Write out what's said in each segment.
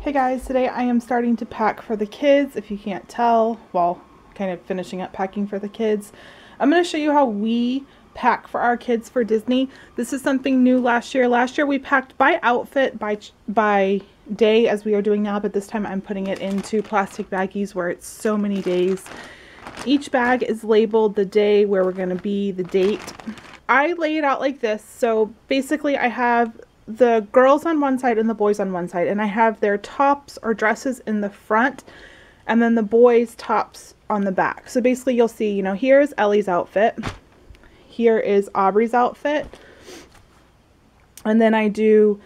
Hey guys, today I am starting to pack for the kids. If you can't tell, well, kind of finishing up packing for the kids. I'm going to show you how we pack for our kids for Disney. This is something new last year. Last year we packed by outfit, by day as we are doing now, but this time I'm putting it into plastic baggies where it's so many days. Each bag is labeled the day where we're going to be, the date. I lay it out like this. So basically I have the girls on one side and the boys on one side, and I have their tops or dresses in the front and then the boys' tops on the back. So basically you'll see, here's Ellie's outfit, here is Aubrey's outfit, and then I do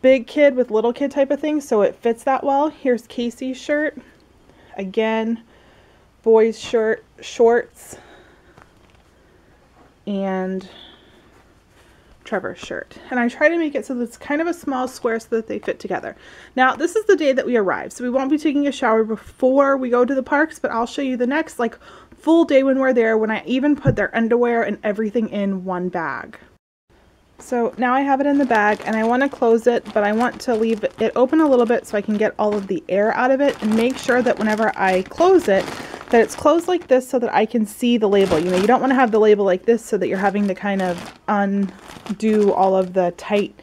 big kid with little kid type of thing so it fits that well. Here's Casey's shirt, again boys shirt, shorts, and Trevor's shirt. And I try to make it so that it's kind of a small square so that they fit together. Now this is the day that we arrive, so we won't be taking a shower before we go to the parks, but I'll show you the next full day when we're there, when I even put their underwear and everything in one bag. So now I have it in the bag and I want to close it, but I want to leave it open a little bit so I can get all of the air out of it, and make sure that whenever I close it that it's closed like this so that I can see the label. You don't want to have the label like this so that you're having to kind of undo all of the tight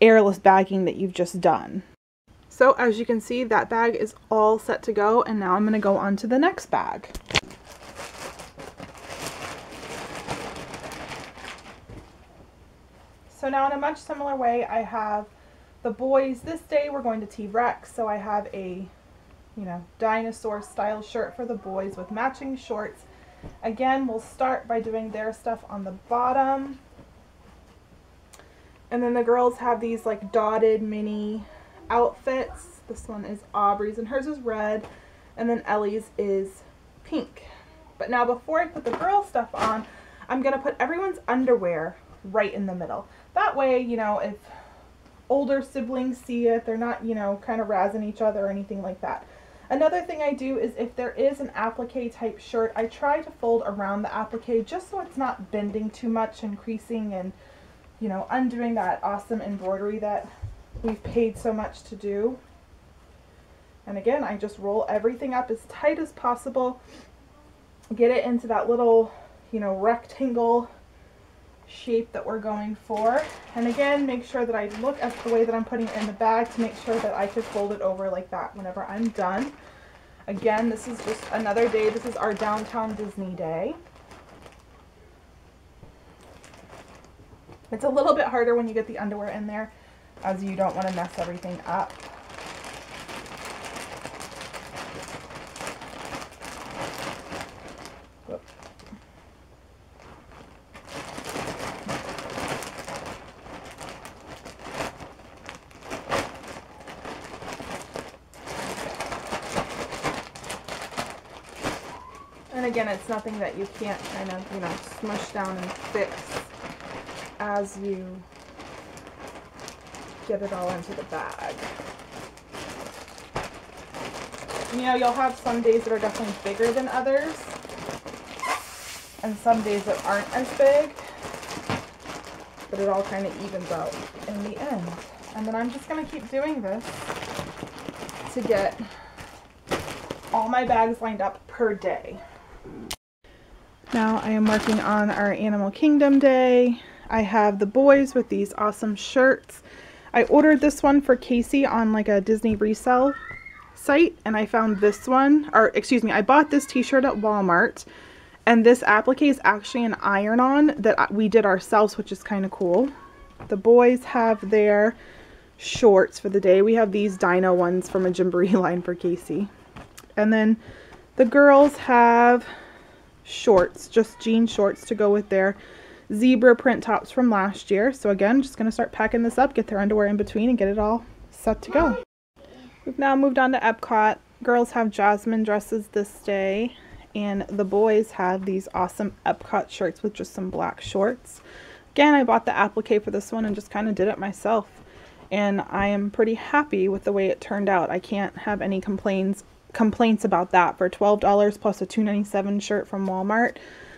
airless bagging that you've just done. So as you can see, that bag is all set to go, and now I'm going to go on to the next bag. So now in a much similar way, I have the boys. This day we're going to T-Rex, so I have a dinosaur style shirt for the boys with matching shorts. Again, we'll start by doing their stuff on the bottom. And then the girls have these dotted mini outfits. This one is Aubrey's and hers is red, and then Ellie's is pink. But now before I put the girl stuff on, I'm going to put everyone's underwear right in the middle. That way, if older siblings see it, they're not, kind of razzing each other or anything like that. Another thing I do is if there is an applique type shirt, I try to fold around the applique just so it's not bending too much and creasing and, undoing that awesome embroidery that we've paid so much to do. And again, I just roll everything up as tight as possible, get it into that little, rectangle shape that we're going for. And again, make sure that I look at the way that I'm putting it in the bag to make sure that I could fold it over like that whenever I'm done. Again, this is just another day. This is our downtown Disney day. It's a little bit harder when you get the underwear in there, as you don't want to mess everything up. And again, it's nothing that you can't kind of, smush down and fix as you get it all into the bag. You'll have some days that are definitely bigger than others, and some days that aren't as big, but it all kind of evens out in the end. And then I'm just going to keep doing this to get all my bags lined up per day. Now I am working on our Animal Kingdom day. I have the boys with these awesome shirts. I ordered this one for Casey on a Disney resale site, and I found this one, or excuse me, I bought this t-shirt at Walmart, and this applique is actually an iron-on that we did ourselves, which is kind of cool. The boys have their shorts for the day. We have these dino ones from a Gymboree line for Casey. And then the girls have shorts, just jean shorts to go with their zebra print tops from last year. So again, just going to start packing this up, get their underwear in between, and get it all set to go. We've now moved on to Epcot. Girls have Jasmine dresses this day, and the boys have these awesome Epcot shirts with just some black shorts. Again, I bought the applique for this one and just kind of did it myself, and I am pretty happy with the way it turned out. I can't have any complaints about that. For $12 plus a $2.97 shirt from Walmart,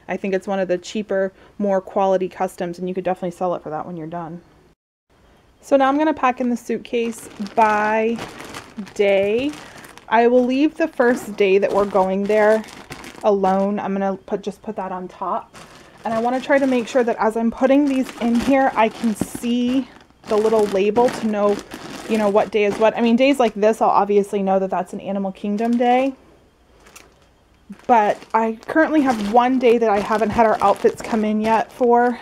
I think it's one of the cheaper, more quality customs, and you could definitely sell it for that when you're done. So now I'm going to pack in the suitcase by day. I will leave the first day that we're going there alone. I'm going to just put that on top. And I want to try to make sure that as I'm putting these in here, I can see the little label to know, you know, what day is what. I mean, days like this, I'll obviously know that that's an Animal Kingdom day. But I currently have one day that I haven't had our outfits come in yet for.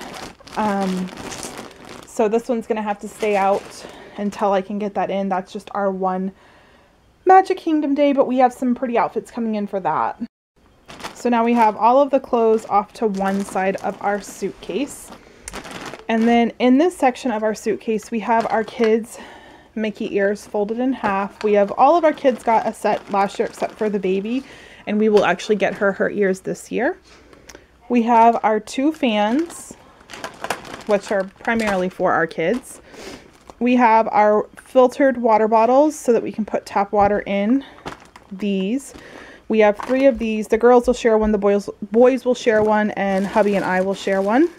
So this one's going to have to stay out until I can get that in. That's just our one Magic Kingdom day, but we have some pretty outfits coming in for that. So now we have all of the clothes off to one side of our suitcase. And then in this section of our suitcase, we have our kids' Mickey ears folded in half. We have all of our kids got a set last year except for the baby. And we will actually get her ears this year. We have our 2 fans, which are primarily for our kids. We have our filtered water bottles so that we can put tap water in these. We have 3 of these. The girls will share one, the boys will share one, and hubby and I will share one.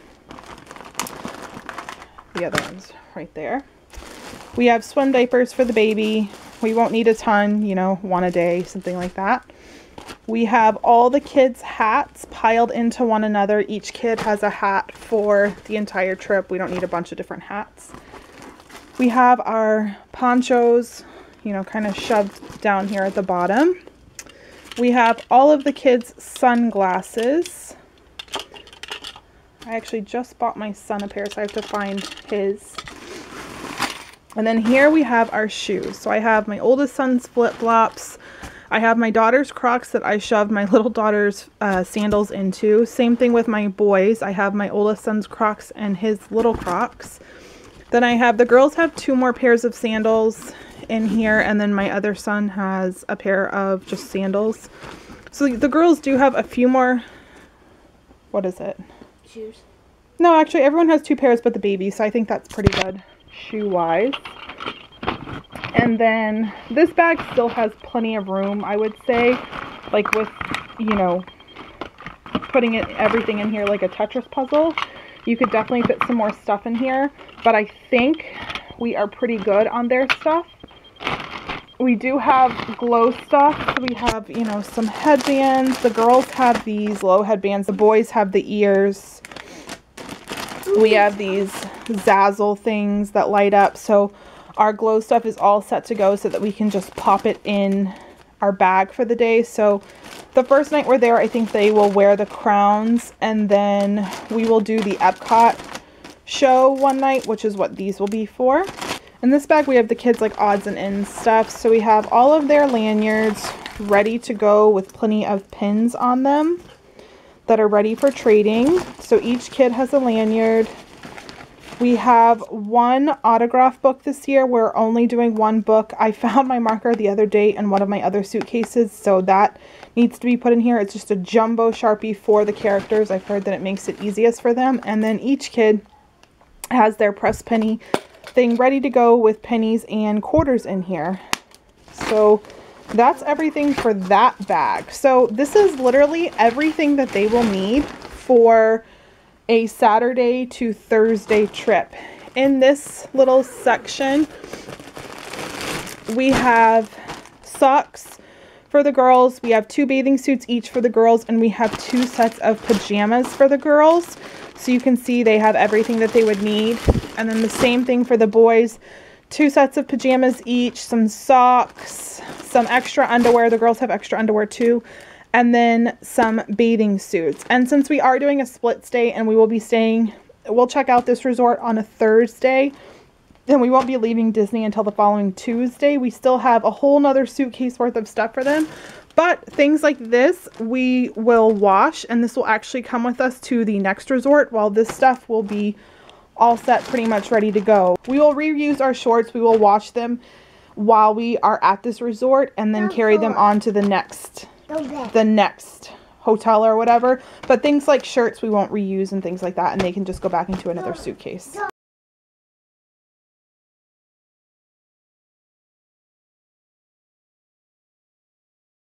The other one's right there. We have swim diapers for the baby. We won't need a ton, you know, 1 a day, something like that. We have all the kids' hats piled into one another. Each kid has a hat for the entire trip. We don't need a bunch of different hats. We have our ponchos, you know, kind of shoved down here at the bottom. We have all of the kids' sunglasses. I actually just bought my son a pair, so I have to find his. And then here we have our shoes. So I have my oldest son's flip-flops. I have my daughter's Crocs that I shoved my little daughter's sandals into. Same thing with my boys. I have my oldest son's Crocs and his little Crocs. Then I have, the girls have 2 more pairs of sandals in here, and then my other son has a pair of just sandals. So the girls do have a few more, what is it? Shoes. No, actually everyone has 2 pairs but the baby, so I think that's pretty good shoe-wise. And then this bag still has plenty of room, I would say, like with, you know, putting everything in here like a Tetris puzzle. You could definitely fit some more stuff in here, but I think we are pretty good on their stuff. We do have glow stuff. So we have, you know, some headbands. The girls have these glow headbands. The boys have the ears. We have these Zazzle things that light up. So our glow stuff is all set to go so that we can just pop it in our bag for the day. So the first night we're there, I think they will wear the crowns, and then we will do the Epcot show one night, which is what these will be for. In this bag we have the kids like odds and ends stuff. So we have all of their lanyards ready to go with plenty of pins on them that are ready for trading. So each kid has a lanyard. We have 1 autograph book this year. We're only doing 1 book. I found my marker the other day in one of my other suitcases, so that needs to be put in here. It's just a jumbo Sharpie for the characters. I've heard that it makes it easiest for them. And then each kid has their press penny thing ready to go with pennies and quarters in here. So that's everything for that bag. So this is literally everything that they will need for a Saturday to Thursday trip. In this little section, we have socks for the girls. We have 2 bathing suits each for the girls, and we have 2 sets of pajamas for the girls. So you can see they have everything that they would need. And then the same thing for the boys. 2 sets of pajamas each, some socks, some extra underwear. The girls have extra underwear too. And then some bathing suits. And since we are doing a split stay and we will be staying, we'll check out this resort on a Thursday, then we won't be leaving Disney until the following Tuesday. We still have a whole nother suitcase worth of stuff for them. But things like this we will wash, and this will actually come with us to the next resort, while this stuff will be all set, pretty much ready to go. We will reuse our shorts. We will wash them while we are at this resort and then carry them on to the next hotel or whatever. But things like shirts we won't reuse and things like that, and they can just go back into another suitcase.